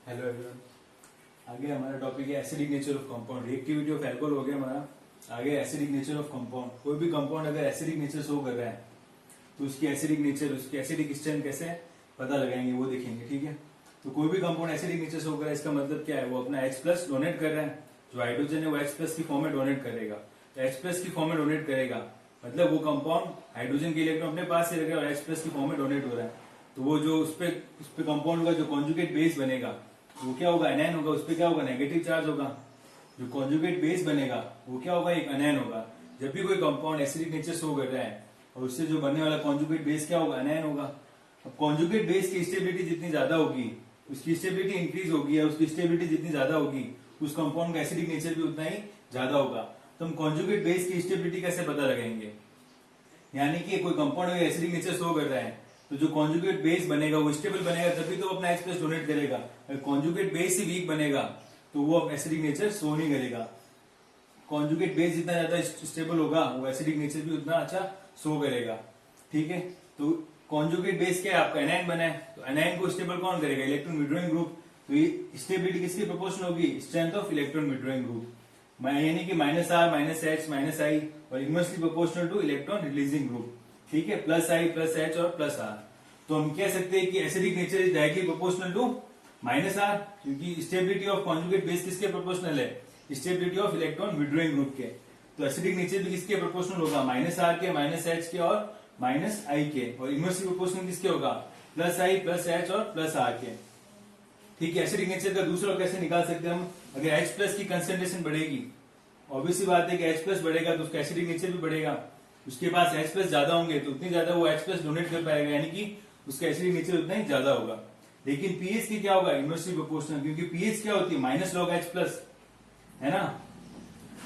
Hello everyone. आगे हमारा topic है acidic nature of compound. Reactivity of alcohol हो गया हमारा। आगे एसिडिक नेचर ऑफ कंपाउंड। कोई भी कंपाउंड अगर एसिडिक नेचर शो कर रहा है तो उसकी एसिडिक नेचर, उसकी एसिडिक स्ट्रेंथ कैसे पता लगाएंगे वो देखेंगे। ठीक है, तो कोई भी कंपाउंड एसिडिक नेचर शो कर रहा है इसका मतलब क्या है, वो अपना H+ डोनेट कर रहा है। जो हाइड्रोजन है वो H+ की फॉर्म में डोनेट करेगा। तो H+ की फॉर्म में डोनेट करेगा मतलब वो कंपाउंड हाइड्रोजन के इलेक्ट्रॉन अपने पास से रखेगा और H+ की फॉर्म में डोनेट हो रहा है। तो वो जो उस पे कंपाउंड का जो कॉन्जुगेट बेस बनेगा वो क्या होगा, एनायन होगा। उस पर क्या होगा, नेगेटिव चार्ज होगा। जो कॉन्जुगेट बेस बनेगा वो क्या होगा, एक एनायन होगा। जब भी कोई कंपाउंड एसिडिक नेचर शो कर रहा है और उससे जो बनने वाला कॉन्जुगेट बेस क्या होगा, एनायन होगा। अब कॉन्जुगेट बेस की स्टेबिलिटी जितनी ज्यादा होगी उसकी स्टेबिलिटी इंक्रीज होगी, या उसकी स्टेबिलिटी जितनी ज्यादा होगी उस कंपाउंड का एसिडिक नेचर भी उतना ही ज्यादा होगा। तो हम कॉन्जुगेट बेस की स्टेबिलिटी कैसे पता लगाएंगे, यानी कि कोई कंपाउंड अगर एसिडिक नेचर शो कर रहा है तो जो कॉन्जुगेट बेस बनेगा वो स्टेबल बनेगा, तभी तो अपना H+ डोनेट करेगा। अगर कॉन्जुगेट बेस ही वीक बनेगा तो वो एसिडिक नेचर शो नहीं करेगा। कॉन्जुगेट बेस जितना ज्यादा स्टेबल होगा वो एसिडिक नेचर भी उतना अच्छा शो करेगा। ठीक है, तो कॉन्जुगेट बेस क्या है, आपका एनायन बना है तो एनायन को स्टेबल कौन करेगा, इलेक्ट्रॉन विड्रॉइंग ग्रुप। तो ये स्टेबिलिटी किसकी प्रोपोर्शनल होगी, strength of electron withdrawing group, यानी कि -R, -H, -I और inversely proportional two electron releasing group. ठीक है, +I, +H और +R। तो हम कह सकते हैं कि acidic nature is directly proportional to -R, क्योंकि स्टेबिलिटी ऑफ कॉन्जुगेट बेस किसके प्रोपोर्शनल है, stability of electron withdrawing group के। तो एसिडिक नेचर भी किसके प्रोपोर्शनल होगा, -R के, -H के और -I के। और इनवर्सली प्रोपोर्शनल किसके होगा, +I, +H और +R के। ठीक है, एसिडिक नेचर का दूसरा कैसे निकाल सकते हैं हम, अगर H+ की कंसेंट्रेशन बढ़ेगी, ऑब्वियसली बात है कि H+ बढ़ेगा तो उसका एसिडिक नेचर भी बढ़ेगा। उसके पास H+ ज्यादा होंगे तो उतनी ज्यादा वो H+ डोनेट कर पाएगा, यानी कि उसका एसिडिक नेचर उतना ही ज्यादा होगा। लेकिन पीएच की क्या होगा, इनवर्सली प्रोपोर्शनल, क्योंकि पीएच क्या होती है, -log H+, है ना।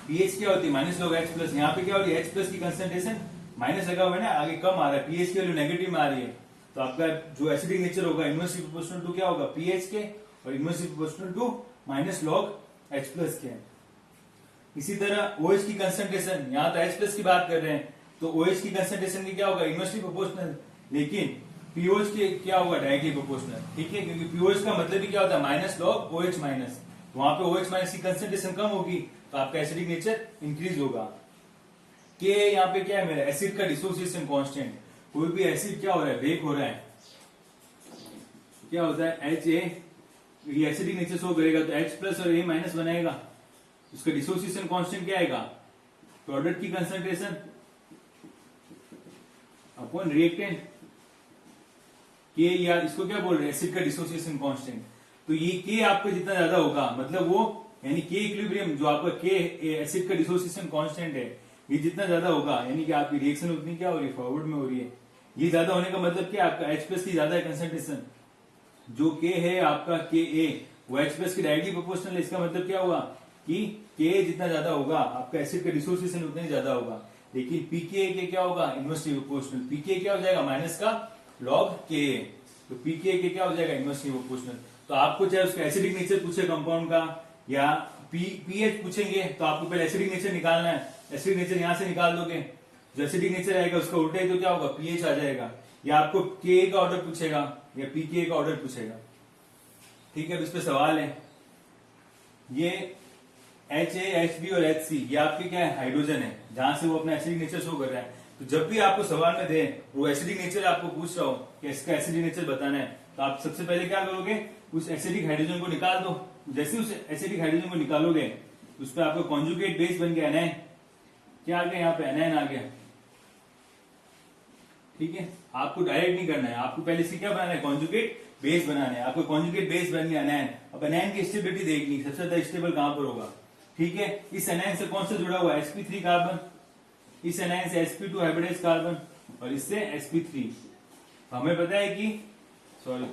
पीएच क्या होती है, -log H+। यहाँ पे क्या हो रही है, H+ की कंसेंट्रेशन माइनस लगा हुआ है ना, आगे कम आ रहा है, पीएच की वैल्यू नेगेटिव में आ रही है। तो आपका जो एसिडिक नेचर होगा इनवर्सली प्रोपोर्शनल टू क्या होगा, पीएच के, और inversely proportional to -log H+ के। इसी तरह OH की कंसेंट्रेशन, यहाँ तो H+ की बात कर रहे हैं तो OH की कंसेंट्रेशन की क्या होगा, इनवर्सली प्रोपोर्शनल, लेकिन POH के क्या होगा, डायरेक्टली प्रोपोर्शनल। ठीक है, क्योंकि POH का मतलब ही क्या होता है, -log OH-। वहां पे OH- की कंसेंट्रेशन कम होगी तो आपका एसिडिक नेचर इंक्रीज होगा। K यहाँ पे क्या है मेरा, एसिड का डिसोसिएशन कांस्टेंट। कोई भी एसिड क्या हो रहा है, ब्रेक हो रहा है, क्या होता है, HA, ये एसिडिक नेचर शो करेगा तो H+ और A- बनाएगा। उसका डिसोसिएशन कांस्टेंट क्या आएगा, प्रोडक्ट की कंसंट्रेशन अपॉन रिएक्टेंट के, या इसको क्या बोल रहे हैं, एसिड का डिसोसिएशन कांस्टेंट। तो ये के आपका जितना ज्यादा होगा मतलब वो, यानी के इक्विलिब्रियम जो आपका के एसिड का डिसोसिएशन कांस्टेंट है, ये जितना ज्यादा होगा यानी कि आपकी रिएक्शन उतनी क्या हो रही है, फॉरवर्ड में हो रही है। ये ज्यादा होने का मतलब क्या, आपका H+ की ज्यादा है कंसंट्रेशन। जो के है आपका Ka वो H+ की डायरेक्टली प्रोपोर्शनल है। इसका मतलब क्या हुआ कि के जितना ज्यादा होगा आपका एसिड का डिसोसिएशन उतना ही ज्यादा होगा। लेकिन पीके के क्या होगा, इनवर्सली प्रोपोर्शनल। पीके क्या हो जाएगा, माइनस का log Ka, तो पीके के क्या हो जाएगा, इनवर्सली प्रोपोर्शनल। तो आपको चाहे उसका एसिडिक नेचर पूछे कंपाउंड का या पीएच पूछेंगे तो आपको पहले एसिडिक नेचर निकालना है। एसिडिक नेचर यहां से निकाल दोगे, जो एसिडिक नेचर आएगा उसका उल्टा ही तो क्या होगा, पीएच आ जाएगा। या आपको के का ऑर्डर पूछेगा या पीके का ऑर्डर पूछेगा। ठीक है, अब इस पे सवाल है, ये HA, HB और HC ये आपके क्या है, हाइड्रोजन है, जहां से वो अपना एसिडिक नेचर शो कर रहा है। तो जब भी आपको सवाल में दे वो एसिडिक नेचर आपको पूछ रहा हो कि इसका एसिडिक नेचर बताना है, तो आप सबसे पहले क्या करोगे, उस एसिडिक हाइड्रोजन को निकाल दो। जैसे उस एसिडिक हाइड्रोजन को निकालोगे उस पर आपका कॉन्जुगेट बेस बन गया एनायन। क्या आ गया, यहाँ पे एनायन आ गया। ठीक है, आपको डायरेक्ट नहीं करना है, आपको पहले से क्या बनाना है, कॉन्जुगेट बेस बनाना है। आपको कॉन्जुगेट बेस बन गया एनायन। अब एनायन की स्टेबिलिटी देखनी, सबसे ज्यादा स्टेबल कहां पर होगा। ठीक है, इस एनायन से कौन सा जुड़ा हुआ है, sp3 कार्बन। इस एनायन से sp2 हाइब्रिडाइज कार्बन और इससे sp3। तो हमें पता है कि सॉरी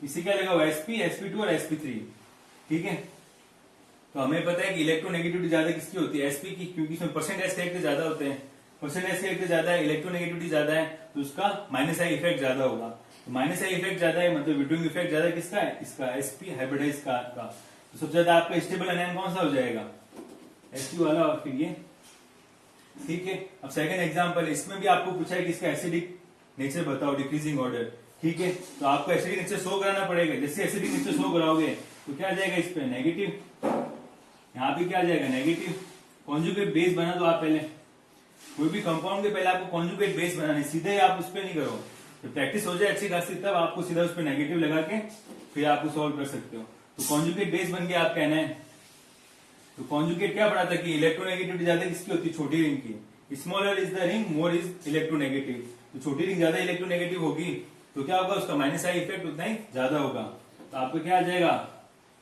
इससे क्या लगा हुआ, sp, sp2 और sp3। ठीक है, तो हमें पता है कि इलेक्ट्रोनेगेटिविटी ज्यादा किसकी होती है, sp की, क्योंकि इसमें %S कैरेक्टर ज्यादा होते हैं। %S कैरेक्टर ज्यादा है, इलेक्ट्रोनेगेटिविटी ज्यादा है, तो उसका -I इफेक्ट ज्यादा होगा। तो -I इफेक्ट ज्यादा है मतलब विड्रॉइंग इफेक्ट ज्यादा किसका है, इसका sp हाइब्रिडाइज का। तो सबसे ज्यादा आपका स्टेबल एनायन कौन सा हो जाएगा, sp वाला। और फिर ये ठीक है, अब सेकंड एग्जांपल, इसमें भी आपको पूछा है कि इसका एसिडिक नेचर बताओ, डिक्रीजिंग ऑर्डर। ठीक है, तो आपको एसिडिक नेचर शो कराना पड़ेगा। जैसे एसिडिक नेचर शो कराओगे तो क्या आ जाएगा इस पे नेगेटिव, यहाँ पे क्या आ जाएगा नेगेटिव। कॉन्जुगेट बेस बना दो आप पहले, कोई भी कंपाउंड के पहले आपको कॉन्जुगेट बेस बनाना है, सीधे ही आप उस पर नहीं करो। तो प्रैक्टिस हो जाए अच्छी खासी तब आपको सीधा उस पर नेगेटिव लगा के फिर आपको सॉल्व कर सकते हो। तो कॉन्जुगेट बेस बन गया आप कहना है। तो कॉन्जुगेट क्या पढ़ा था कि इलेक्ट्रोनेगेटिविटी ज्यादा किसकी होती है, छोटी रिंग की। Smaller is the ring more is electronegative. तो छोटी रिंग ज्यादा इलेक्ट्रोनेगेटिव होगी तो क्या होगा, उसका माइनस आई इफेक्ट उतना ही ज्यादा होगा। तो आपको क्या आ जाएगा,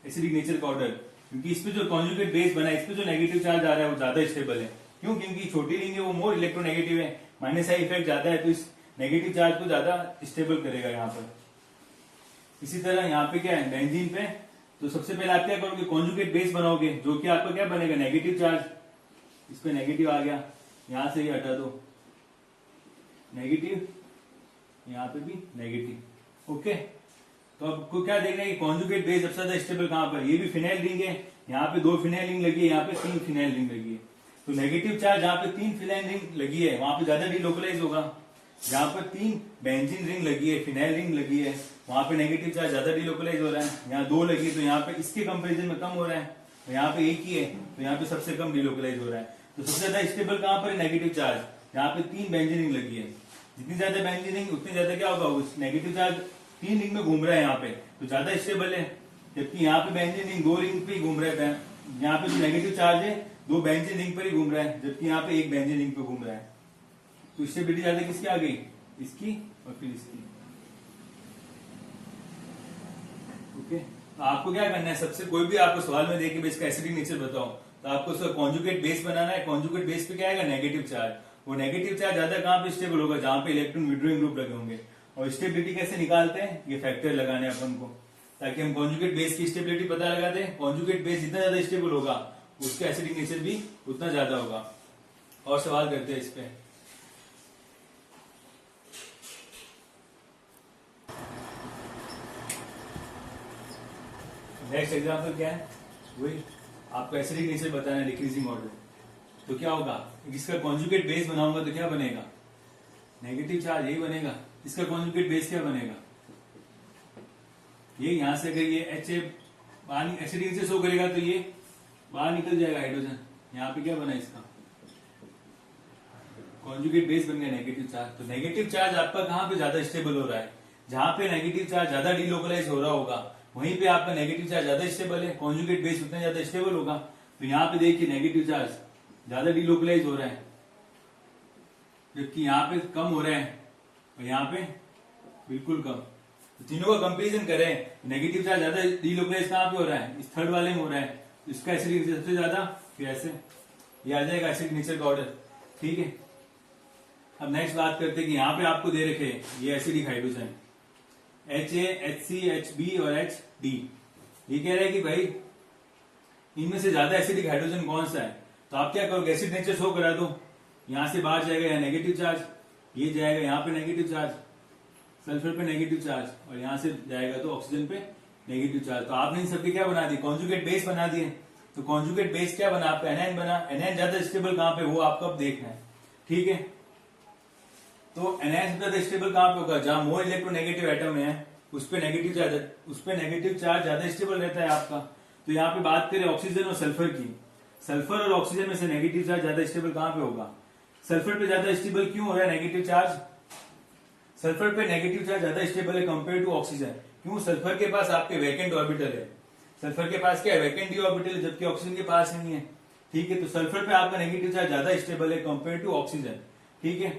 एसिडिक नेचर का ऑर्डर। क्योंकि इस पे जो कॉन्जुगेट बेस बना है, इस पे जो नेगेटिव चार्ज आ रहा है वो ज्यादा स्टेबल है। क्यों, क्योंकि छोटी रिंग है वो मोर इलेक्ट्रोनेगेटिव है, माइनस आई इफेक्ट ज्यादा है, तो इस नेगेटिव चार्ज को ज्यादा स्टेबल करेगा यहाँ पर। इसी तरह यहाँ पे क्या है बेंजीन पे, तो सबसे पहले आप क्या करोगे, कॉन्जुगेट बेस बनाओगे, जो कि आपका क्या बनेगा नेगेटिव चार्ज। इस पे नेगेटिव आ गया, यहां से ये हटा दो नेगेटिव, यहाँ पे भी नेगेटिव। ओके, तो आपको क्या देखना है कि कॉन्जुगेट बेस सबसे ज्यादा स्टेबल कहां पर, ये भी फिनाइल रिंग है, यहाँ पे 2 फिनाइल रिंग लगी है, यहाँ पे 3 फिनाइल रिंग लगी है। तो नेगेटिव चार्ज जहाँ पे 3 फिनाइल रिंग लगी है वहां पे ज्यादा डिलोकलाइज होगा। जहां पर 3 बेंजीन रिंग लगी है, फिनाइल रिंग लगी है, वहां पे नेगेटिव चार्ज ज्यादा डिलोकलाइज हो रहा है। यहाँ 2 लगी तो यहाँ पे इसके कंपेरिजन में कम हो रहा है, तो यहाँ पे एक ही है तो यहाँ पे सबसे कम डिलोकलाइज हो रहा है। तो सबसे ज्यादा स्टेबल कहां पर है, नेगेटिव चार्ज, जहाँ पे 3 बेंजीन रिंग लगी है। जितनी ज्यादा बेंजीन रिंग उतनी ज्यादा क्या होगा, उस नेगेटिव चार्ज 3 रिंग में घूम रहा है यहाँ पे, तो ज्यादा स्टेबल है। जबकि यहाँ पे बेंजीन रिंग 2 रिंग पे ही घूम रहा है, यहाँ पे जो नेगेटिव चार्ज है 2 बेंजीन रिंग पर ही घूम रहा है, जबकि यहाँ पे 1 बेंजीन रिंग पे घूम रहा है। तो स्टेबिलिटी ज्यादा किसकी आ गई, इसकी और फिर इसकी। ओके, तो आपको क्या करना है, सबसे कोई भी आपको सवाल में देके इसका एसिडिक नेचर बताओ, तो आपको उसका कॉन्जुगेट बेस बनाना है। कॉन्जुगेट बेस पे क्या आएगा, नेगेटिव चार्ज। वो नेगेटिव चार्ज ज्यादा कहां पे स्टेबल होगा, जहां पे इलेक्ट्रॉन विड्रॉइंग ग्रुप लगे होंगे। और स्टेबिलिटी कैसे निकालते हैं, ये फैक्टर लगाने अपन को, ताकि हम कॉन्जुगेट बेस की स्टेबिलिटी पता लगा दें। कॉन्जुगेट बेस जितना ज्यादा स्टेबल होगा उसका एसिडिक नेचर भी उतना ज्यादा होगा। और सवाल करते हैं इस पे। नेक्स्ट एग्जाम्पल क्या है, वही आपको एसिडिक नेचर बताना है, डिक्रीजिंग ऑर्डर। तो क्या होगा, इसका कॉन्जुगेट बेस बनाऊंगा तो क्या बनेगा, नेगेटिव चार्ज, यही बनेगा। इसका कॉन्जुगेट बेस क्या बनेगा, ये यहां से अगर ये एच बाहर एसिडिक नेचर शो करेगा तो ये बाहर निकल जाएगा हाइड्रोजन। यहाँ पे क्या बना इसका कॉन्जुगेट बेस बन गया नेगेटिव चार्ज। तो नेगेटिव चार्ज आपका कहां पे ज्यादा स्टेबल हो रहा है, जहां पे नेगेटिव चार्ज ज्यादा डिलोकलाइज हो रहा होगा वहीं पे आपका नेगेटिव चार्ज ज्यादा स्टेबल है, कॉन्जुगेट बेस उतना ज्यादा स्टेबल होगा। तो यहाँ पे देखिए नेगेटिव चार्ज ज्यादा डिलोकलाइज हो रहा है, जबकि यहाँ पे कम हो रहा है और यहाँ पे बिल्कुल कम। तो तीनों का कंपेरिजन करें, नेगेटिव चार्ज ज्यादा डिलोकलाइज कहाँ पे हो रहा है, इस थर्ड वाले में हो रहा है, तो इसका एसिडिक नेचर सबसे ज्यादा, फिर ऐसे ये आ जाएगा एसिडिक नेचर का ऑर्डर। ठीक है, अब नेक्स्ट बात करते हैं कि यहाँ पे आपको दे रखे ये acidic hydrogen HA, HC, HB और HD। ये कह रहा है कि भाई इनमें से ज्यादा एसिडिक हाइड्रोजन कौन सा है। तो आप क्या करोगे, एसिड नेचर शो करा दो, यहां से बाहर जाएगा यहाँ नेगेटिव चार्ज, ये जाएगा यहाँ पे नेगेटिव चार्ज, सल्फर पे नेगेटिव चार्ज, और यहां से जाएगा तो ऑक्सीजन पे नेगेटिव चार्ज। तो आपने इन सबके क्या बना दिए, कॉन्जुगेट बेस बना दिए। तो कॉन्जुगेट बेस क्या बना आपका, एनआईन बना। एनआईन ज्यादा स्टेबल कहां पे, वो आपको अब देखना है। ठीक है, तो एनआईन सबसे ज्यादा स्टेबल कहां पे होगा, जहां मोर इलेक्ट्रोनेगेटिव एटम है उस पे नेगेटिव चार्ज ज्यादा स्टेबल रहता है आपका। तो यहाँ पे बात करें ऑक्सीजन और सल्फर की, सल्फर और ऑक्सीजन में से नेगेटिव चार्ज ज्यादा स्टेबल कहां पे होगा, सल्फर पे ज्यादा स्टेबल क्यों हो रहा है नेगेटिव चार्ज, सल्फर पे नेगेटिव चार्ज ज्यादा स्टेबल है कंपेयर टू ऑक्सीजन। क्यों, सल्फर के पास आपके वैकेंट ऑर्बिटल है, सल्फर के पास क्या है, वैकेंट डी ऑर्बिटल, जबकि ऑक्सीजन के पास नहीं है। ठीक है, तो सल्फर पे आपका नेगेटिव चार्ज ज्यादा स्टेबल है कंपेयर टू ऑक्सीजन। ठीक है,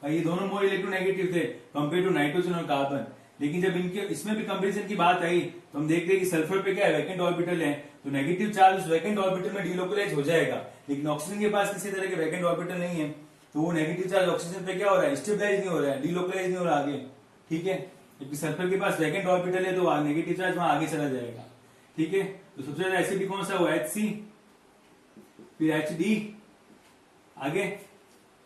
ये दोनों मोर इलेक्ट्रोनेगेटिव थे कंपेयर टू नाइट्रोजन और कार्बन। लेकिन जब इनके इसमें भी कंपेरिजन की बात आई तो हम देखते हैं कि सल्फर पे क्या है, वैकेंट ऑर्बिटल है, तो नेगेटिव चार्ज उस वैकेंट ऑर्बिटल में डिलोकलाइज हो जाएगा। लेकिन ऑक्सीजन के पास किसी तरह के वैकेंट ऑर्बिटल नहीं है, तो वो नेगेटिव चार्ज ऑक्सीजन पे क्या हो रहा है, स्टेबलाइज नहीं हो रहा है, डिलोकलाइज नहीं हो रहा आगे। ठीक है, जबकि सल्फर के पास वैकेंट ऑर्बिटल है तो नेगेटिव चार्ज वहां आगे चला जाएगा। ठीक है, तो सबसे ज्यादा एसिडिक कौन सा हुआ, HC, फिर HD, आगे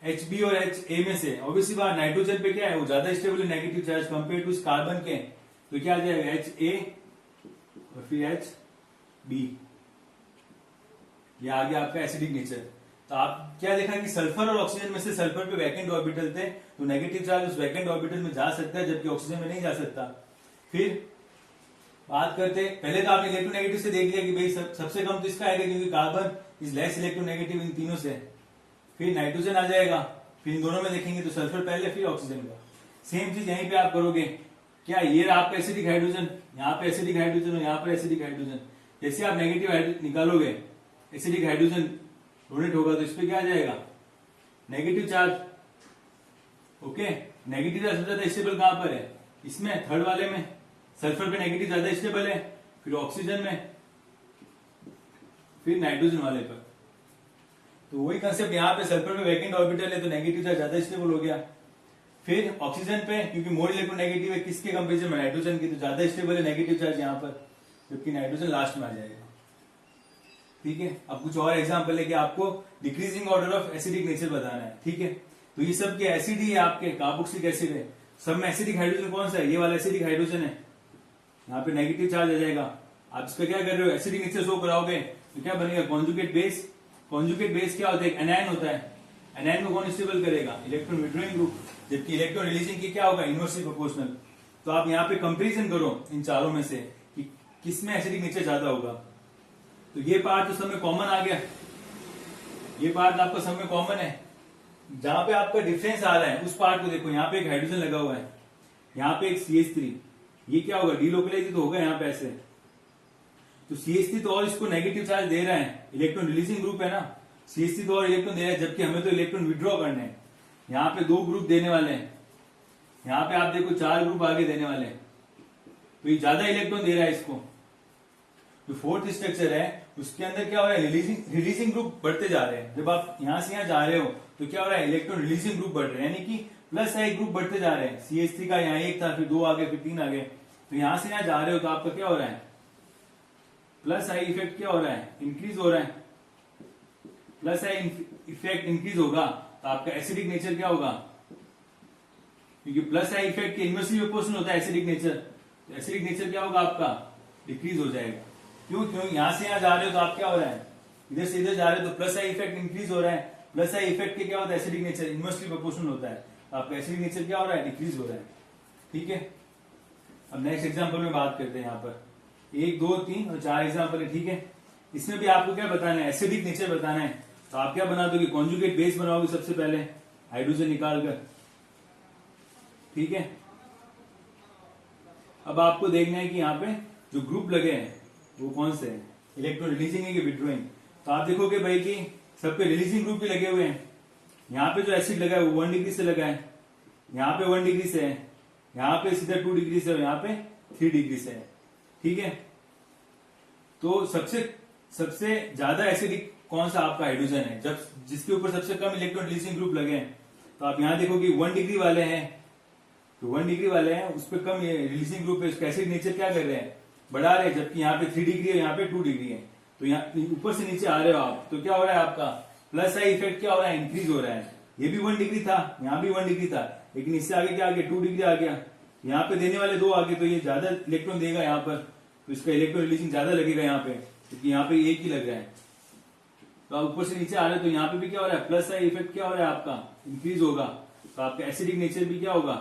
HB और HA में से ऑब्वियसली बात नाइट्रोजन पे क्या है, वो ज्यादा स्टेबल है negative charge compare to carbon के, तो क्या आ जाएगा HA और फिर HB। ये आ गया आपका एसिडिक नेचर। तो आप क्या देखा कि सल्फर और ऑक्सीजन में से सल्फर पे वैकेंट ऑर्बिटल थे, तो नेगेटिव चार्ज उस वैकेंट ऑर्बिटल में जा सकता है, जबकि ऑक्सीजन में नहीं जा सकता। फिर बात करते, पहले तो आपने इलेक्ट्रोनेगेटिव से देख लिया कि भाई सबसे कम तो इसका आएगा क्योंकि कार्बन इज लेस इलेक्ट्रोनेगेटिव इन तीनों से। फिर नाइट्रोजन आ जाएगा, फिर इन दोनों में देखेंगे तो सल्फर पहले फिर ऑक्सीजन का। सेम चीज यहीं पे आप करोगे, क्या ये आपका एसिडिक हाइड्रोजन, यहाँ पे एसिडिक हाइड्रोजन और यहाँ पर एसिडिक हाइड्रोजन। जैसे आप नेगेटिव निकालोगे, एसिडिक हाइड्रोजन डोनेट होगा तो इस पे क्या आ जाएगा, negative charge. Okay, negative charge सबसे ज्यादा स्टेबल कहां पर है, इसमें थर्ड वाले में, सल्फर पे नेगेटिव ज्यादा स्टेबल है, फिर ऑक्सीजन में, फिर नाइट्रोजन वाले पर। तो वही कंसेप्ट यहाँ पे सल्फर पे वैकेंट ऑर्बिटल है तो नेगेटिव चार्ज ज्यादा स्टेबल हो गया। फिर ऑक्सीजन पे क्योंकि मोर इलेक्ट्रोनेगेटिव है किसके कंपेरिजन में, नाइट्रोजन की, तो ज्यादा स्टेबल है नेगेटिव चार्ज यहाँ पर, जबकि नाइट्रोजन लास्ट में आ जाएगा। ठीक है, अब कुछ और एग्जांपल है कि आपको decreasing order of acidic nature बताना है। ठीक है, तो ये सब के एसिड ही है, आपके कार्बोक्सिलिक एसिड है, सब में एसिडिक हाइड्रोजन कौन सा है, ये वाला एसिडिक हाइड्रोजन है, यहाँ पे नेगेटिव चार्ज आ जाएगा। आप इसका क्या कर रहे हो, एसिडिक नेचर शो कराओगे तो क्या बनेगा, कॉन्जुगेट बेस। कॉन्जुगेट बेस क्या होता है, एनायन होता है। एनायन को कौन स्टेबल करेगा, इलेक्ट्रॉन विड्रॉइंग ग्रुप, जबकि इलेक्ट्रॉन रिलीजिंग की क्या होगा, इनवर्सली प्रोपोर्शनल। तो आप यहाँ पे कंपेरिजन करो इन चारों में से कि किसमें एसिडिक नेचर ज्यादा होगा। तो ये पार्ट तो सब में कॉमन आ गया, ये पार्ट आपका सब में कॉमन है। जहां पे आपका डिफरेंस आ रहा है उस पार्ट को देखो, यहाँ पे एक हाइड्रोजन लगा हुआ है, यहाँ पे एक CH3, ये क्या होगा, डीलोकलाइज तो होगा यहाँ पे ऐसे। तो CH3 तो और इसको नेगेटिव चार्ज दे रहा है, इलेक्ट्रॉन रिलीजिंग ग्रुप है ना, CH3 तो और इलेक्ट्रॉन दे रहा है, जबकि हमें तो इलेक्ट्रॉन विड्रॉ करने हैं। यहाँ पे 2 ग्रुप देने वाले हैं, यहाँ पे आप देखो 4 ग्रुप आगे देने वाले हैं, तो ये ज्यादा इलेक्ट्रॉन दे रहा है इसको। जो फोर्थ स्ट्रक्चर है उसके अंदर क्या हो रहा है, रिलीजिंग ग्रुप बढ़ते जा रहे हैं। जब आप यहां से यहां जा रहे हो तो क्या हो रहा है, इलेक्ट्रॉन रिलीजिंग ग्रुप बढ़ रहे हैं, यानी कि प्लस आई ग्रुप बढ़ते जा रहे हैं। CH3 का यहाँ 1 था, फिर 2 आ गए, फिर 3 आ गए, तो यहां से यहां जा रहे हो तो आपका क्या हो रहा है, प्लस आई इफेक्ट क्या हो रहा है, इंक्रीज हो रहा है। प्लस आई इफेक्ट इंक्रीज होगा तो आपका एसिडिक नेचर क्या होगा, क्योंकि प्लस आई इफेक्ट के इनवर्सली प्रोपोर्शनल होता है एसिडिक नेचर, तो एसिडिक नेचर क्या होगा आपका, डिक्रीज हो जाएगा। क्यों, यहां से यहां जा रहे हो तो आप क्या हो रहा है, इधर से इधर जा रहे हो तो प्लस आई इफेक्ट इंक्रीज हो रहा है। प्लस आई इफेक्ट के क्या होता है, एसिडिक नेचर इनवर्सली प्रोपोर्शनल होता है, तो आपका एसिडिक नेचर क्या हो रहा है, डिक्रीज हो रहा है। ठीक है, अब नेक्स्ट एग्जांपल में बात करते हैं। यहाँ पर 1 2 3 और 4 एग्जांपल है। ठीक है, इसमें भी आपको क्या बताना है, एसिडिक नेचर बताना है। तो आप क्या बना दोगे, कॉन्जुगेट बेस बनाओगे सबसे पहले हाइड्रोजन निकाल कर। ठीक है, अब आपको देखना है कि यहाँ पे जो ग्रुप लगे हैं वो कौन से हैं, इलेक्ट्रॉन रिलीजिंग है कि विड्रॉइंग। तो आप देखोगे भाई कि सब पे रिलीजिंग ग्रुप भी लगे हुए हैं। यहाँ पे जो एसिड लगा है वो 1 डिग्री से लगा है, यहाँ पे 1 डिग्री से है, यहाँ पे सीधा 2 डिग्री से और यहाँ पे 3 डिग्री से है। ठीक है, तो सबसे ज्यादा एसिडिक कौन सा आपका हाइड्रोजन है, जब जिसके ऊपर सबसे कम इलेक्ट्रॉन रिलीजिंग ग्रुप लगे हैं। तो आप यहाँ देखोगे 1 डिग्री वाले हैं, तो 1 डिग्री वाले हैं उस पर कम रिलीजिंग ग्रुप है, उसका एसिड नेचर क्या कर रहे हैं, बढ़ा रहे हैं, जबकि यहाँ पे 3 डिग्री है, यहाँ पे 2 डिग्री है। तो यहाँ ऊपर से नीचे आ रहे हो आप तो क्या हो रहा है आपका प्लस आई इफेक्ट क्या हो रहा है, इंक्रीज हो रहा है। ये भी 1 डिग्री था, यहाँ भी 1 डिग्री था, लेकिन इससे आगे क्या आ गया, 2 डिग्री आ गया। यहाँ पे देने वाले 2 आगे, तो ये ज्यादा इलेक्ट्रॉन देगा यहाँ पर, तो इसका इलेक्ट्रॉन रिलीजिंग ज्यादा लगेगा यहाँ पे, क्योंकि यहाँ पे 1 ही लग रहा है। तो आप ऊपर से नीचे आ रहे हो तो यहाँ पे भी क्या हो रहा है, प्लस आई इफेक्ट क्या हो रहा है आपका, इंक्रीज होगा। तो आपका एसिडिक नेचर भी क्या होगा,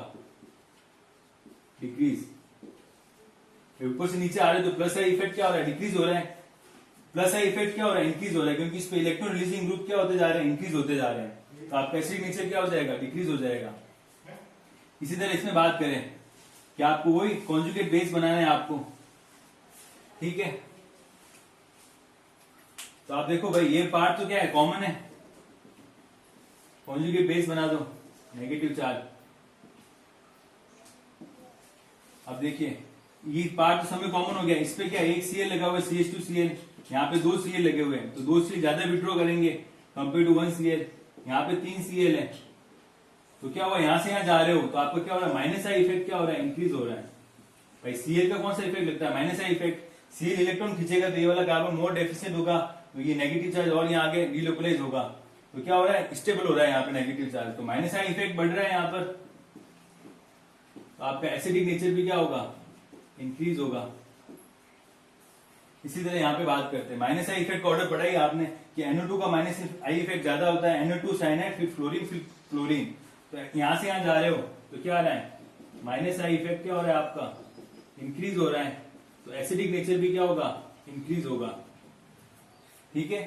डिक्रीज। ऊपर से नीचे आ रहे हो तो प्लस आई इफेक्ट क्या हो रहा है, डिक्रीज हो रहा है। प्लस आई इफेक्ट क्या हो रहा है, इंक्रीज हो रहा है, क्योंकि इस पे इलेक्ट्रॉन रिलीजिंग ग्रुप क्या होते जा रहे हैं, इंक्रीज होते जा रहे हैं। तो आपका एसिडिक नेचर क्या हो जाएगा, डिक्रीज हो जाएगा। इसी तरह इसमें बात करें कि आपको वही कॉन्जुगेट बेस बनाना है आपको। ठीक है, तो आप देखो भाई ये पार्ट तो क्या है, कॉमन है, कॉन्जुगेट बेस बना दो, नेगेटिव चार्ज। अब देखिए ये पार्ट तो समय कॉमन हो गया, इस पे क्या एक Cl लगा हुआ है, CH2Cl, यहाँ पे 2 Cl लगे हुए हैं, तो 2 Cl ज्यादा विड्रॉ करेंगे कंपेयर टू 1 Cl। यहाँ पे 3 Cl है, तो क्या हुआ, यहाँ से यहाँ जा रहे हो तो आपको क्या हो रहा है, माइनस आई इफेक्ट क्या हो रहा है, इंक्रीज हो रहा है। भाई Cl का कौन सा इफेक्ट लगता है, minus I effect. Cl electron खींचेगा तो ये वाला कार्बन मोर डेफिशिएंट होगा, तो ये नेगेटिव चार्ज और यहाँ आगे डीलोकलाइज होगा, तो क्या हो रहा है, स्टेबल हो रहा है यहाँ पे नेगेटिव चार्ज, तो माइनस आई इफेक्ट बढ़ रहा है यहाँ पर। तो आपका एसिडिक नेचर भी क्या होगा, इंक्रीज होगा। इसी तरह यहाँ पे बात करते हैं, माइनस आई इफेक्ट का ऑर्डर पढ़ा ही आपने कि NO2 का माइनस आई इफेक्ट ज्यादा होता है, NO2 साइनाइड फिर फ्लोरीन फिर क्लोरीन। तो यहाँ से यहाँ जा रहे हो तो क्या आ रहा है, माइनस आई इफेक्ट क्या हो रहा है आपका, इंक्रीज हो रहा है। तो एसिडिक नेचर भी क्या होगा, इंक्रीज होगा। ठीक है,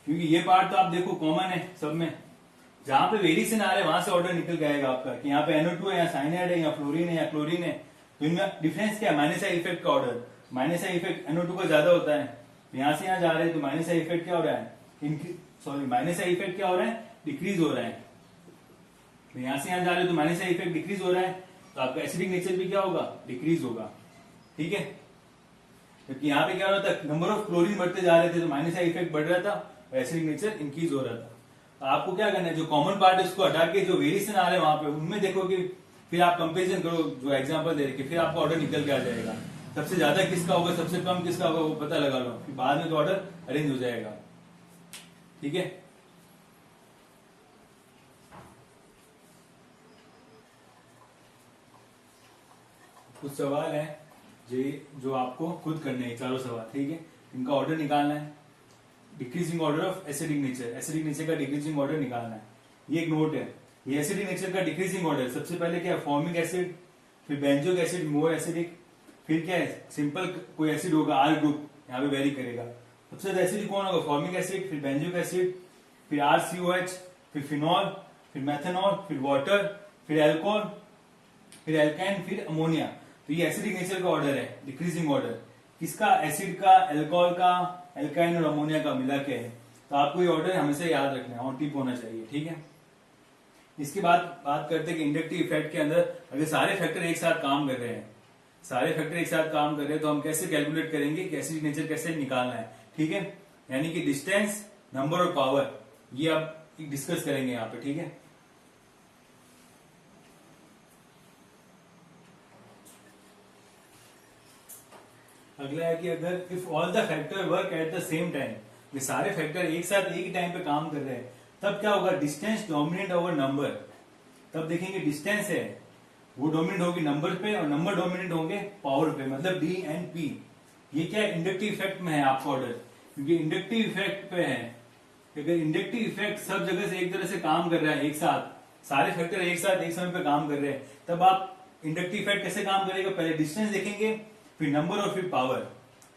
क्योंकि ये पार्ट तो आप देखो कॉमन है सब में, जहां पे वेरिएशन आ रहा है वहां से ऑर्डर निकल के आएगा आपका कि यहाँ पे NO2 है या साइनाइड है या फ्लोरीन है या क्लोरीन है। तो इनमें डिफरेंस क्या है, माइनस आई इफेक्ट का order. Minus I effect NO2 का ज्यादा होता है, यहां से यहाँ जा रहे हैं तो माइनस आई इफेक्ट क्या हो रहा है, सॉरी माइनस आई इफेक्ट क्या हो रहा है, डिक्रीज हो रहा है। तो यहां से यहाँ जा रहे हो तो माइनस आई इफेक्ट डिक्रीज हो रहा है, तो आपका एसिडिक नेचर भी क्या होगा, डिक्रीज होगा। ठीक है, क्योंकि यहाँ पे क्या हो रहा था, नंबर ऑफ क्लोरीन बढ़ते जा रहे थे तो माइनस आई इफेक्ट बढ़ रहा था और एसिडिक नेचर इंक्रीज हो रहा था। तो आपको क्या करना है, जो कॉमन पार्ट है उसको हटा के जो वेरिएशन आ रहे हैं वहां पे उनमें देखो कि फिर आप कंपेरिजन करो, जो एग्जांपल दे रहे, फिर आपको ऑर्डर निकल के आ जाएगा, सबसे ज्यादा किसका होगा सबसे कम किसका होगा वो पता लगा लो, फिर बाद में तो ऑर्डर अरेंज हो जाएगा। ठीक है, कुछ सवाल है जो आपको खुद करने हैं, चारों सवाल। ठीक है, इनका ऑर्डर निकालना है, decreasing order of acidic nature, acidic nature का डिक्रीजिंग ऑर्डर निकालना है। ये एक नोट है, ये एसिडिक नेचर का डिक्रीजिंग ऑर्डर सबसे पहले क्या है, फॉर्मिक एसिड, फिर बेंजोइक एसिड मोर एसिडिक, फिर क्या है सिंपल कोई एसिड होगा R ग्रुप यहाँ पे वेरी करेगा। सबसे ज्यादा एसिडिक कौन होगा, फॉर्मिक एसिड, फिर बेंजोइक एसिड, फिर RCOH, फिर फिनॉल, फिर मेथनॉल, फिर वाटर, फिर एल्कोहल, फिर एल्काइन, फिर अमोनिया। तो ये एसिडिक नेचर का ऑर्डर है, डिक्रीजिंग ऑर्डर किसका, एसिड का, एल्कोहल का, एल्काइन और अमोनिया का मिला के है। तो आपको ये ऑर्डर हमेशा याद रखना है, ऑन टिप होना चाहिए। ठीक है, इसके बाद बात करते हैं कि इंडक्टिव इफेक्ट के अंदर अगर सारे फैक्टर एक साथ काम कर रहे हैं, सारे फैक्टर एक साथ काम कर रहे हैं तो हम कैसे कैलकुलेट करेंगे कि एसिडिक नेचर कैसे निकालना है। ठीक है, यानी कि डिस्टेंस, नंबर और पावर, ये आप डिस्कस करेंगे यहाँ पे। ठीक है, अगला है कि अगर if all the factor work at the same time, ये सारे फैक्टर एक साथ एक ही टाइम पे काम कर रहे हैं, तब क्या होगा, डिस्टेंस डोमिनेट ओवर नंबर। तब देखेंगे डिस्टेंस है वो डोमिनेट होगी नंबर पे और नंबर डोमिनेट होंगे पावर पे, मतलब D and P। ये क्या इंडक्टिव इफेक्ट में है आपका ऑर्डर, क्योंकि इंडक्टिव इफेक्ट पे है। अगर इंडक्टिव इफेक्ट सब जगह से एक तरह से काम कर रहा है, एक साथ सारे फैक्टर एक साथ एक समय पे काम कर रहे हैं, तब आप इंडक्टिव इफेक्ट कैसे काम करेगा, पहले डिस्टेंस देखेंगे, फिर नंबर और फिर पावर।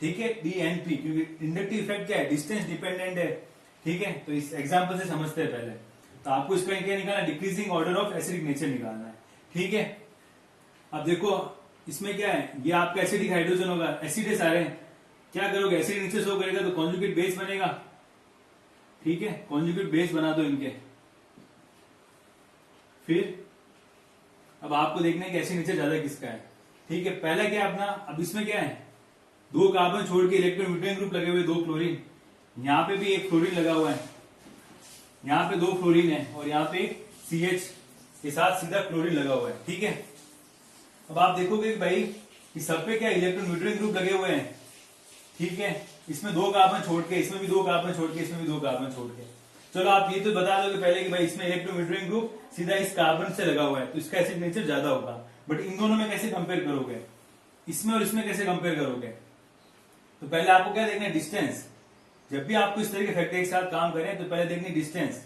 ठीक है, D and P, क्योंकि इंडक्टिव इफेक्ट क्या है, डिस्टेंस डिपेंडेंट है। ठीक है, तो इस एग्जांपल से समझते हैं पहले। तो आपको इसका क्या निकालना, decreasing order of acidic nature निकालना है। ठीक है, अब देखो इसमें क्या है, ये आपका एसिडिक हाइड्रोजन होगा, एसिड है सारे, क्या करोगे, एसिडिक नेचर शो करेगा तो कॉन्जुगेट बेस बनेगा। ठीक है, कॉन्जुगेट बेस बना दो इनके। फिर अब आपको देखना है कि एसिडिक नेचर ज्यादा किसका है। ठीक है, पहला क्या अपना, अब इसमें क्या है, दो कार्बन छोड़ के इलेक्ट्रॉन म्यूटेन ग्रुप लगे हुए, दो क्लोरीन, यहाँ पे भी एक फ्लोरीन लगा हुआ है, यहाँ पे दो फ्लोरीन है और यहाँ पे CH के साथ सीधा क्लोरीन लगा हुआ है। ठीक है, अब आप देखोगे भाई कि सब पे क्या इलेक्ट्रॉन म्यूटेन ग्रुप लगे हुए हैं। ठीक है, इसमें दो कार्बन छोड़ के, इसमें भी दो कार्बन छोड़ के, इसमें भी दो कार्बन छोड़ के। चलो आप ये तो बता दोगे पहले कि भाई इसमें इलेक्ट्रॉन म्यूटेन ग्रुप सीधा इस कार्बन से लगा हुआ है तो इसका एसिड नेचर ज्यादा होगा, बट इन दोनों में कैसे कंपेयर करोगे, इसमें और इसमें कैसे कंपेयर करोगे। तो पहले आपको क्या देखना है, डिस्टेंस। जब भी आपको इस तरह के फैक्टर एक साथ काम करें तो पहले देखनी डिस्टेंस,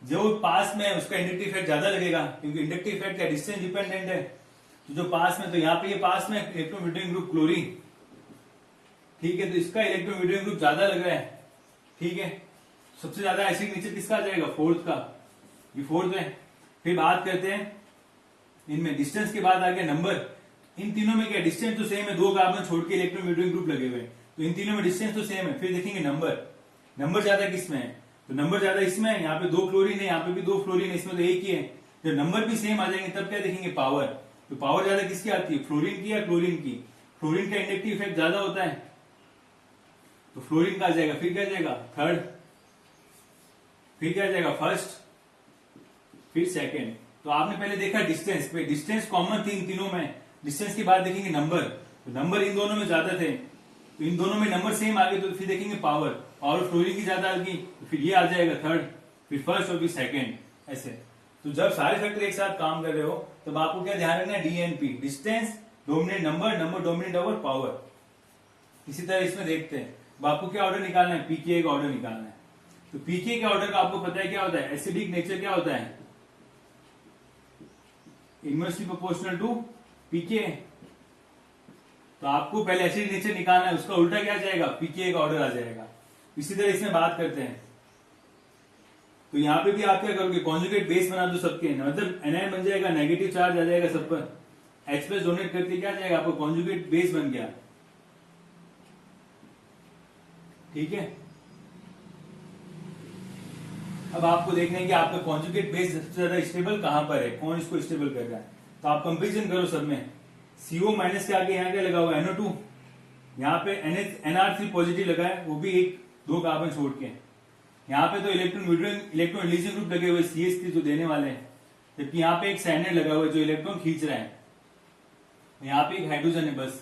जो पास में है उसका इंडक्टिव इफेक्ट ज्यादा लगेगा, क्योंकि इंडक्टिव इफेक्ट का डिस्टेंस डिपेंडेंट है। तो जो पास में, तो यहाँ पे ये पास में इलेक्ट्रॉन म्यूटेन ग्रुप क्लोरीन। ठीक है, तो इसका इलेक्ट्रॉन म्यूटेन ग्रुप ज्यादा लग रहा है। ठीक है, सबसे ज्यादा एसिडिक नेचर किसका आ जाएगा, फोर्थ का, ये फोर्थ है। फिर बात करते हैं इनमें, डिस्टेंस के बाद आ गया नंबर। इन तीनों में क्या डिस्टेंस तो सेम है, दो कार्बन छोड़ के इलेक्ट्रॉन म्यूटेन ग्रुप लगे हुए, तो इन तीनों में डिस्टेंस तो सेम है। फिर देखेंगे नंबर, नंबर ज्यादा किसमें है, तो नंबर ज्यादा इसमें है, यहाँ पे दो क्लोरीन है, यहाँ पे भी दो फ्लोरीन है, इसमें तो एक ही है। जब नंबर भी सेम आ जाएंगे तब क्या देखेंगे, पावर। तो पावर ज्यादा किसकी आती है, फ्लोरीन की या क्लोरीन की। फ्लोरीन का इंडक्टिव इफेक्ट ज्यादा होता है तो फ्लोरीन का आ जाएगा। फिर क्या जाएगा, थर्ड, फिर क्या जाएगा, फर्स्ट, फिर सेकेंड। तो आपने पहले देखा डिस्टेंस पे, डिस्टेंस कॉमन थी इन तीनों में। डिस्टेंस के बाद देखेंगे नंबर, तो नंबर इन दोनों में ज्यादा थे, तो इन दोनों में नंबर सेम आ गए, तो फिर देखेंगे पावर, पावर फ्लोरीन की ज्यादा आ गई तो फिर ये आ जाएगा थर्ड, फिर फर्स्ट और फिर सेकेंड, ऐसे। तो जब सारे फैक्टर एक साथ काम कर रहे हो तब आपको क्या ध्यान रखना है, D and P, distance dominate number, number dominate over power. इसी तरह इसमें देखते हैं, अब आपको क्या ऑर्डर निकालना है, pKa का ऑर्डर निकालना है। तो pKa के ऑर्डर का आपको पता है क्या होता है, एसिडिक नेचर क्या होता है, इनवर्सली प्रोपोर्शनल टू pKa। तो आपको पहले एसिडिक नेचर निकालना है, उसका उल्टा क्या जाएगा, पीके का ऑर्डर आ जाएगा। इसी तरह इसमें बात करते हैं, तो यहाँ पे भी आप क्या करोगे, कॉन्जुगेट बेस बना दो सबके, मतलब एनायन बन जाएगा, नेगेटिव चार्ज आ जाएगा सब पर, H प्लस डोनेट करके क्या जाएगा, आपको कॉन्जुगेट बेस बन गया। ठीक है, अब आपको देखना है कि आपका कॉन्जुगेट बेस सबसे ज्यादा स्टेबल कहां पर है, कौन इसको स्टेबल कर रहा है। तो आप कंपेरिजन करो सब में, CO माइनस के आगे यहाँ क्या लगा हुआ है, NO2, यहाँ पे NR3 पॉजिटिव लगा है, वो भी 1-2 कार्बन छोड़ के। यहाँ पे तो इलेक्ट्रॉन रिलीजिंग ग्रुप लगे हुए CH3 जो देने वाले हैं, जबकि यहाँ पे एक साइनाइड लगा हुआ है जो इलेक्ट्रॉन खींच रहा है, यहाँ पे एक हाइड्रोजन है बस।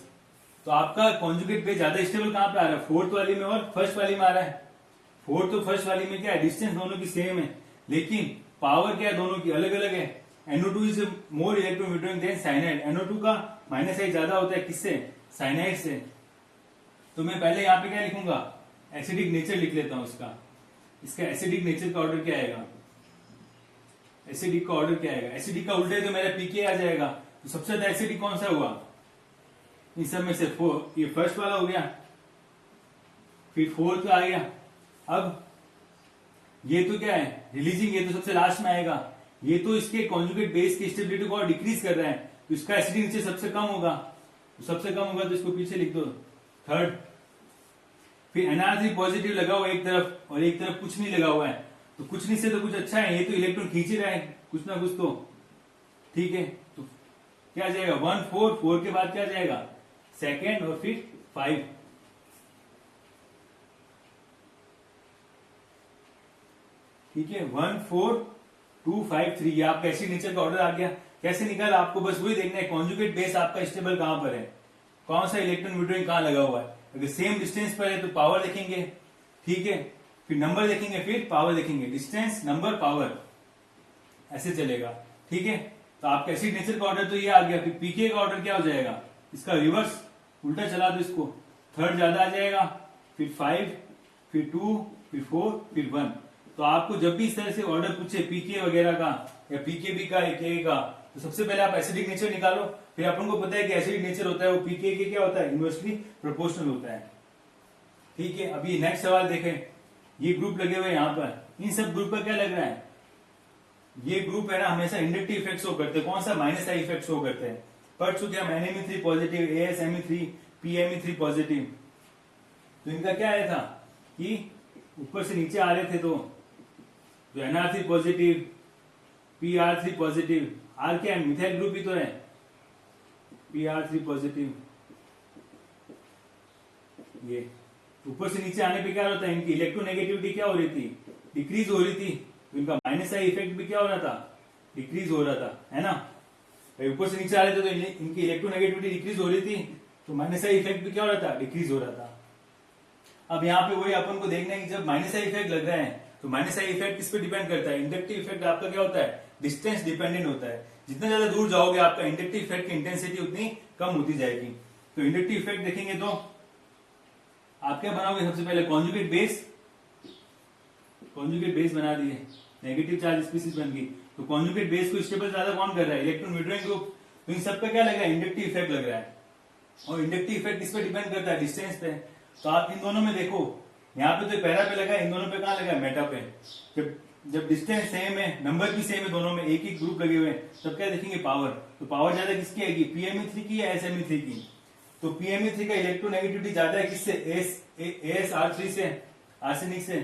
तो आपका कॉन्जुगेट बेस ज्यादा स्टेबल कहां पे आ रहा है, फोर्थ वाली में और फर्स्ट वाली में आ रहा है। फोर्थ और फर्स्ट वाली में क्या है, डिस्टेंस दोनों की सेम है, लेकिन पावर क्या है दोनों की अलग अलग है। NO2 is more electron withdrawing than cyanide, NO2 का माइनस साइज ज्यादा होता है, किससे, साइनाइड से। तो मैं पहले यहाँ पे क्या लिखूंगा, एसिडिक नेचर लिख लेता हूं इसका एसिडिक नेचर का ऑर्डर क्या आएगा, एसिडिक का ऑर्डर क्या आएगा, एसिडिक का उल्टे तो मेरा पीके आ जाएगा। तो सबसे ज्यादा एसिडिक कौन सा हुआ इन सब में से, ये फर्स्ट वाला हो गया, फिर फोर्थ आ गया। अब ये तो क्या है, रिलीजिंग, ये तो सबसे लास्ट में आएगा, ये तो इसके कॉन्जुगेट बेस की स्टेबिलिटी को और डिक्रीज कर रहा है, तो इसका एसिडिक नेचर सबसे कम होगा, तो सबसे कम होगा तो इसको पीछे लिख दो, थर्ड। फिर NR3 पॉजिटिव लगा हुआ एक तरफ और एक तरफ कुछ नहीं लगा हुआ है, तो कुछ नहीं से तो कुछ अच्छा है, ये तो इलेक्ट्रॉन खींच ही रहा है कुछ ना कुछ तो। ठीक है, तो क्या जाएगा 1 4, 4 के बाद क्या जाएगा सेकेंड और फिर 5। ठीक है, 1 4 2 5 3, ये आपका एसिड नेचर का ऑर्डर आ गया। कैसे निकाला, आपको बस वही देखना है, कॉन्जुगेट बेस आपका स्टेबल कहां पर है, कौन सा इलेक्ट्रॉन विड्रॉइंग कहां लगा हुआ है। अगर सेम डिस्टेंस पर है तो पावर देखेंगे, ठीक है, फिर नंबर देखेंगे, फिर पावर देखेंगे, डिस्टेंस नंबर पावर, ऐसे चलेगा। ठीक है, तो आपका एसिड नेचर का ऑर्डर तो ये आ गया। फिर पीके का ऑर्डर क्या हो जाएगा, इसका रिवर्स, उल्टा चला दो इसको, थर्ड ज्यादा आ जाएगा, फिर 5, फिर 2, फिर 4, फिर 1। तो आपको जब भी इस तरह से ऑर्डर पूछे पीके वगैरह का या पीकेबी का या के का, तो सबसे पहले आप एसिडिक नेचर निकालो। फिर अपन को पता है कि एसिडिक नेचर होता है वो पीके के क्या होता है, इनवर्सली प्रोपोर्शनल होता है। ठीक है, अभी नेक्स्ट सवाल देखें, ये ग्रुप लगे हुए यहाँ पर, इन सब ग्रुप पर क्या लग रहा है, ये ग्रुप है ना हमेशा इंडक्टिव इफेक्ट शो करते हैं, कौन सा, माइनस आई इफेक्ट शो करते हैं। पढ़ चुके हम NMe3 positive, AsMe3, PMe3 positive. तो इनका क्या आया था कि ऊपर से नीचे आ रहे थे, तो जो NR3 positive, PR3 positive, are क्या है, मिथाइल ग्रुप ही तो है, PR3 पॉजिटिव, ये ऊपर से नीचे आने पे क्या होता है, इनकी इलेक्ट्रोनेगेटिविटी क्या हो रही थी, डिक्रीज हो रही थी, तो इनका माइनस आई इफेक्ट भी क्या हो रहा था, डिक्रीज हो रहा था, है ना। ऊपर से नीचे आ रहे थे तो इनकी इलेक्ट्रोनेगेटिविटी डिक्रीज हो रही थी, तो माइनस आई इफेक्ट भी क्या हो रहा था, डिक्रीज हो रहा था। अब यहाँ पे वही अपन को देखना है कि जब माइनस आई इफेक्ट लग रहा है, तो माइनस आई इफेक्ट किस पे डिपेंड करता है, इंडक्टिव इफेक्ट आपका क्या होता है, डिस्टेंस डिपेंडेंट होता है। जितना ज्यादा दूर जाओगे आपका इंडक्टिव इफेक्ट की इंटेंसिटी उतनी कम होती जाएगी। तो इंडक्टिव इफेक्ट देखेंगे तो आप क्या बनाओगे, सबसे पहले कॉन्जुगेट बेस बना दिए, नेगेटिव चार्ज स्पीसीज बन गई। तो कॉन्जुगेट बेस को स्टेबल ज्यादा कौन कर रहा है, इलेक्ट्रॉन विड्रॉइंग ग्रुप। तो इन सब पे क्या लग रहा है, इंडक्टिव इफेक्ट लग रहा है, और इंडक्टिव इफेक्ट किस पे डिपेंड करता है, डिस्टेंस पे। तो आप इन दोनों में देखो, यहाँ पे तो पैरा पे लगा है, इन दोनों पे कहाँ लगा है, मेटा पे। जब डिस्टेंस सेम है, नंबर भी सेम है, दोनों में एक एक ग्रुप लगे हुए हैं, तब क्या देखेंगे, पावर। तो पावर ज्यादा किसकी आएगी, PMe3 की या SMe3 की। तो PMe3 का इलेक्ट्रोनेगेटिविटी ज्यादा है किससे, AsR3 से, आर्सेनिक से।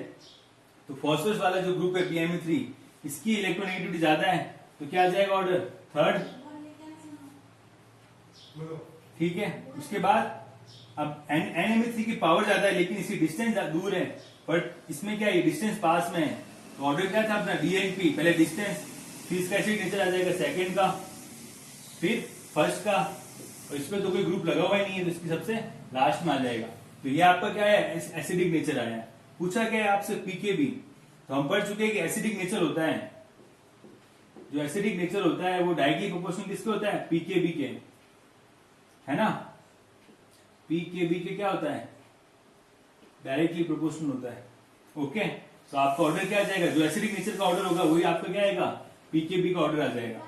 तो फॉस्फोरस वाला जो ग्रुप है PMe3, इसकी इलेक्ट्रोनेगेटिविटी ज्यादा है, तो क्या आ जाएगा ऑर्डर, थर्ड। ठीक है, उसके बाद अब NMe3 की पावर ज्यादा है, लेकिन इसकी डिस्टेंस दूर है, बट इसमें क्या है, डिस्टेंस पास में है। तो ऑर्डर क्या था अपना, DNP, पहले डिस्टेंस, फिर इसका एसिड नेचर आ जाएगा सेकंड का, फिर फर्स्ट का, और इसमें तो कोई ग्रुप लगा हुआ ही नहीं है, तो इसकी सबसे लास्ट में आ जाएगा। तो ये आपका क्या है, एसिडिक नेचर आया है। पूछा क्या है आपसे, पीकेबी। तो हम पढ़ चुके हैं कि एसिडिक नेचर होता है, जो एसिडिक नेचर होता है वो डायरेक्टली प्रोपोर्शनल किसके होता है, पीकेबी के, है ना। पीकेबी के क्या होता है, डायरेक्टली प्रोपोर्शनल होता है। ओके, तो आपका ऑर्डर क्या आ जाएगा, जो एसिडिक नेचर का ऑर्डर होगा वही आपका क्या आएगा, पीकेबी का ऑर्डर आ जाएगा।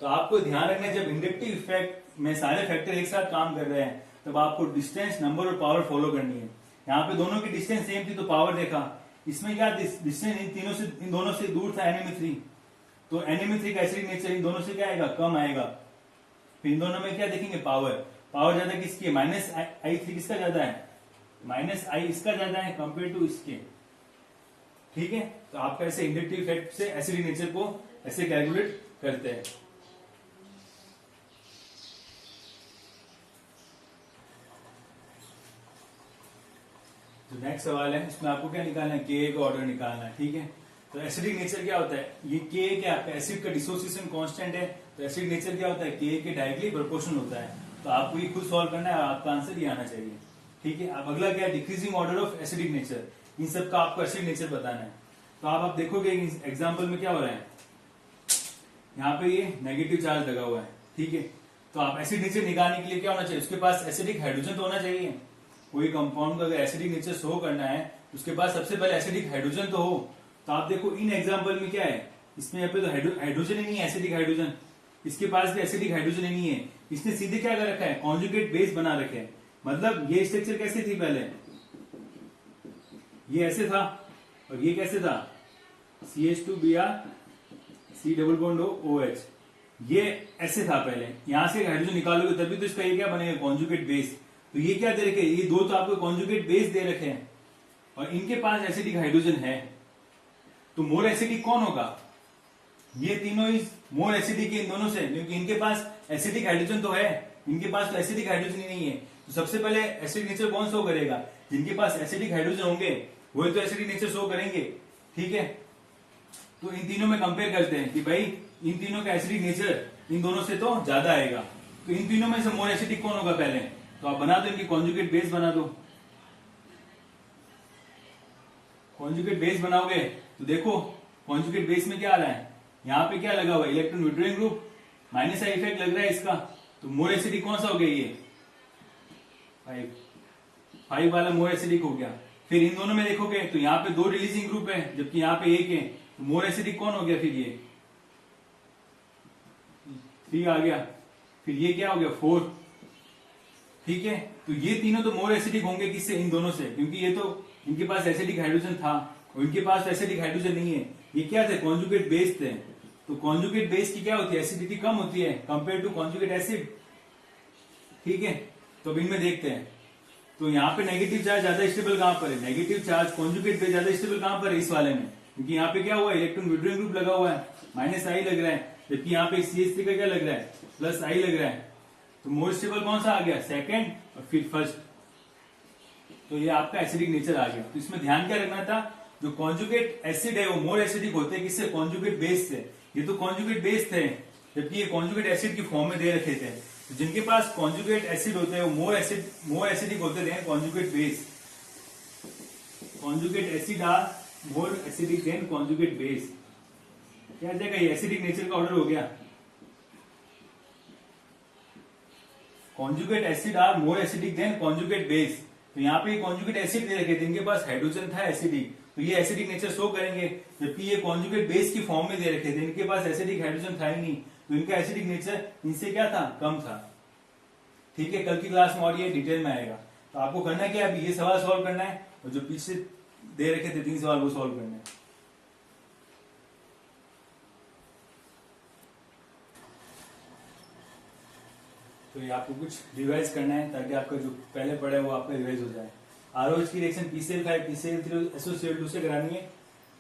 तो आपको ध्यान रखना है, जब इंडक्टिव इफेक्ट में सारे फैक्टर एक साथ काम कर रहे हैं, तब आपको डिस्टेंस, नंबर और पावर फॉलो करनी है। यहाँ पे दोनों की डिस्टेंस सेम थी तो पावर देखा, इसमें क्या डिस्टेंस इन दोनों से दूर था NMe3, तो NMe3 का एसिडिक नेचर इन दोनों से क्या आएगा, कम आएगा। फिर इन दोनों में क्या देखेंगे, पावर ज्यादा किसकी है, -I3 किसका ज्यादा है, -I इसका ज्यादा है कंपेयर टू इसके। ठीक है, तो आपका ऐसे इंडक्टिव इफेक्ट से एसिडिक नेचर को ऐसे कैलकुलेट करते हैं। तो नेक्स्ट सवाल है, इसमें आपको क्या निकालना है, Ka का ऑर्डर निकालना है। ठीक है, तो एसिडिक नेचर क्या होता है, ये Ka क्या आपका एसिड का डिसोसिएशन कांस्टेंट है, तो एसिडिक नेचर क्या होता है, Ka के डायरेक्टली प्रोपोर्शनल होता है। तो आपको ये खुद सॉल्व करना है और आपका आंसर ये आना चाहिए। ठीक है, अब अगला क्या है, decreasing order of acidic nature, इन सब का आपको एसिडिक नेचर बताना है। तो आप देखोगे एग्जाम्पल में क्या हो रहा है, यहाँ पे ये नेगेटिव चार्ज लगा हुआ है। ठीक है, तो आप एसिड नेचर निकालने के लिए क्या होना चाहिए, उसके पास एसिडिक हाइड्रोजन तो होना चाहिए। कोई कंपाउंड का अगर एसिडिक नेचर शो करना है उसके पास सबसे पहले एसिडिक हाइड्रोजन तो हो। तो आप देखो इन एग्जाम्पल में क्या है, इसमें यहाँ पे तो हाइड्रोजन ही नहीं है, एसिडिक हाइड्रोजन, इसके पास भी एसिडिक हाइड्रोजन ही नहीं है। इसने सीधे क्या कर रखा है, कॉन्जुगेट बेस बना रखे हैं। मतलब ये स्ट्रक्चर कैसे थी, पहले ये ऐसे था और ये कैसे था, CH2Br C double bond OH, ये ऐसे था पहले। यहां से हाइड्रोजन निकालोगे तभी तो इसका ये क्या बनेगा, कॉन्जुगेट बेस। तो ये क्या दे रखे, ये दो तो आपको कॉन्जुगेट बेस दे रखे हैं और इनके पास एसिडिक हाइड्रोजन है। तो मोर एसिडिक कौन होगा, ये तीनों इज मोर एसिडिक इन दोनों से, क्योंकि इनके पास एसिडिक हाइड्रोजन तो है, इनके पास तो एसिडिक हाइड्रोजन ही नहीं है। तो सबसे पहले एसिडिक नेचर कौन शो करेगा, जिनके पास एसिडिक हाइड्रोजन होंगे वही तो एसिडिक नेचर शो करेंगे। ठीक है, तो इन तीनों में कंपेयर करते हैं कि भाई इन तीनों का एसिडिक नेचर इन दोनों से तो ज्यादा आएगा। तो इन तीनों में से मोर एसिडिक कौन होगा पहले, तो आप बना दो, इनकी कॉन्जुगेट बेस बना दो। कॉन्जुगेट बेस बनाओगे तो देखो कॉन्जुगेट बेस में क्या आ रहा है, यहाँ पे क्या लगा हुआ है, electron withdrawing group, -I effect लग रहा है इसका। तो मोर एसिडिक कौन सा हो गया, ये 5 वाला मोर एसिडिक हो गया। फिर इन दोनों में देखोगे तो यहाँ पे 2 रिलीजिंग ग्रुप है जबकि यहाँ पे 1 है, तो मोर एसिडिक कौन हो गया, फिर ये 3 आ गया, फिर ये क्या हो गया 4। ठीक है, तो ये तीनों तो मोर एसिडिक होंगे किससे, इन दोनों से, क्योंकि ये तो इनके पास एसिडिक हाइड्रोजन था और इनके पास तो एसिडिक हाइड्रोजन नहीं है। ये क्या थे, कॉन्जुगेट बेस थे। तो कॉन्जुगेट बेस की क्या होती है, एसिडिटी कम होती है कंपेयर टू कॉन्जुगेट एसिड। ठीक है, तो अब इनमें देखते हैं। तो यहाँ पे नेगेटिव चार्ज ज्यादा स्टेबल कहां पर है, नेगेटिव चार्ज कॉन्जुगेट बेस ज्यादा स्टेबल कहां पर है, इस वाले में, क्योंकि यहाँ पे क्या हुआ, इलेक्ट्रॉन विड्रॉइंग ग्रुप लगा हुआ है, -I लग रहा है, जबकि यहाँ पे CH3 का क्या लग रहा है, +I लग रहा है। तो मोर स्टेबल कौन सा आ गया, सेकंड और फिर फर्स्ट। तो ये आपका एसिडिक नेचर आ गया। तो इसमें ध्यान क्या रखना था, जो कॉन्जुगेट एसिड है वो मोर एसिडिक होते हैं किससे, कॉन्जुगेट बेस से। ये तो कॉन्जुगेट बेस थे जबकि ये कॉन्जुगेट एसिड की फॉर्म में दे रखे थे। तो जिनके पास कॉन्जुगेट एसिड होते हैं वो मोर एसिडिक होते थे, conjugate base. Conjugate acid are more acidic than conjugate base. क्या जाएगा, ये एसिडिक नेचर का ऑर्डर हो गया। Conjugate acid are more acidic than conjugate base. तो यहाँ पे कॉन्जुगेट एसिड दे रखे थे, इनके पास हाइड्रोजन था एसिडिक, तो ये एसिडिक नेचर शो करेंगे, जबकि ये कॉन्जुगेट बेस की फॉर्म में दे रखे थे, इनके पास एसिडिक हाइड्रोजन था ही नहीं, तो इनका एसिडिक नेचर इनसे क्या था, कम था। ठीक है, कल की क्लास में और ये डिटेल में आएगा। तो आपको करना क्या है, अभी ये सवाल सॉल्व करना है और जो पीछे दे रखे थे 3 सवाल वो सॉल्व करना है। तो ये आपको कुछ रिवाइज करना है ताकि आपका जो पहले पढ़ा है वो आपका रिवाइज हो जाए। आरओएच की रिएक्शन PCl5 PCl3 SOCl2 से करानी है।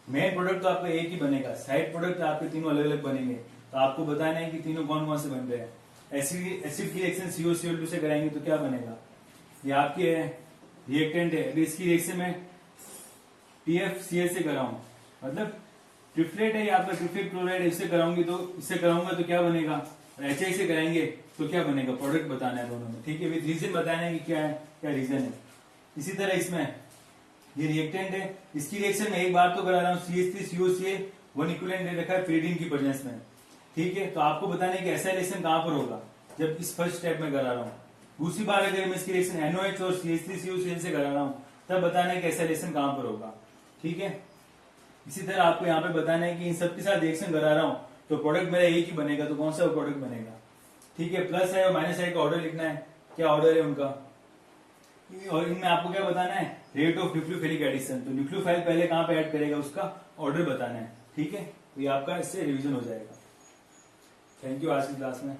मेन प्रोडक्ट तो आपका एक ही बनेगा, साइड प्रोडक्ट आपके तीनों अलग अलग बनेंगे। तो आपको बताना है कि तीनों कौन कौन से बन रहे हैं। एसिड की रिएक्शन COCl2 से कराएंगे तो क्या बनेगा, ये आपके रिएक्टेंट है। अगर इसकी रिएक्शन में TFCl से कराऊं, मतलब ट्रिफ्लेट है, आपका ट्रिफ्लेट क्लोराइड, इससे कराऊंगी तो इससे कराऊंगा तो क्या बनेगा, और HI से कराएंगे तो क्या बनेगा, प्रोडक्ट बताना है दोनों में। ठीक है, विद रीजन बताना है कि क्या है, क्या रीजन है। इसी तरह इसमें ये रिएक्टेंट है, इसकी रिएक्शन में एक बार तो करा रहा हूँ CH3COCl 1 इक्विवेलेंट दे रखा है pyridine की प्रेजेंस में। ठीक है, तो आपको बताना है कि ऐसा रिएक्शन कहां पर होगा, जब इस फर्स्ट स्टेप में करा रहा हूँ। दूसरी बार अगर मैं इसकी रिएक्शन NOH और CH3COCl से करा रहा हूँ तब बताना है कि ऐसा रिएक्शन कहां पर होगा। ठीक है, इसी तरह आपको यहाँ पे बताना है कि इन सबके साथ रिएक्शन करा रहा हूँ तो प्रोडक्ट मेरा एक ही बनेगा, तो कौन सा प्रोडक्ट बनेगा। ठीक है, प्लस है और माइनस है का ऑर्डर लिखना है, क्या ऑर्डर है उनका। और इनमें आपको क्या बताना है, रेट ऑफ न्यूक्लियोफिलिक एडिशन। तो न्यूक्लियोफाइल पहले कहां पे ऐड करेगा उसका ऑर्डर बताना है, ठीक है। तो ये आपका इससे रिवीजन हो जाएगा। थैंक यू आज की क्लास में।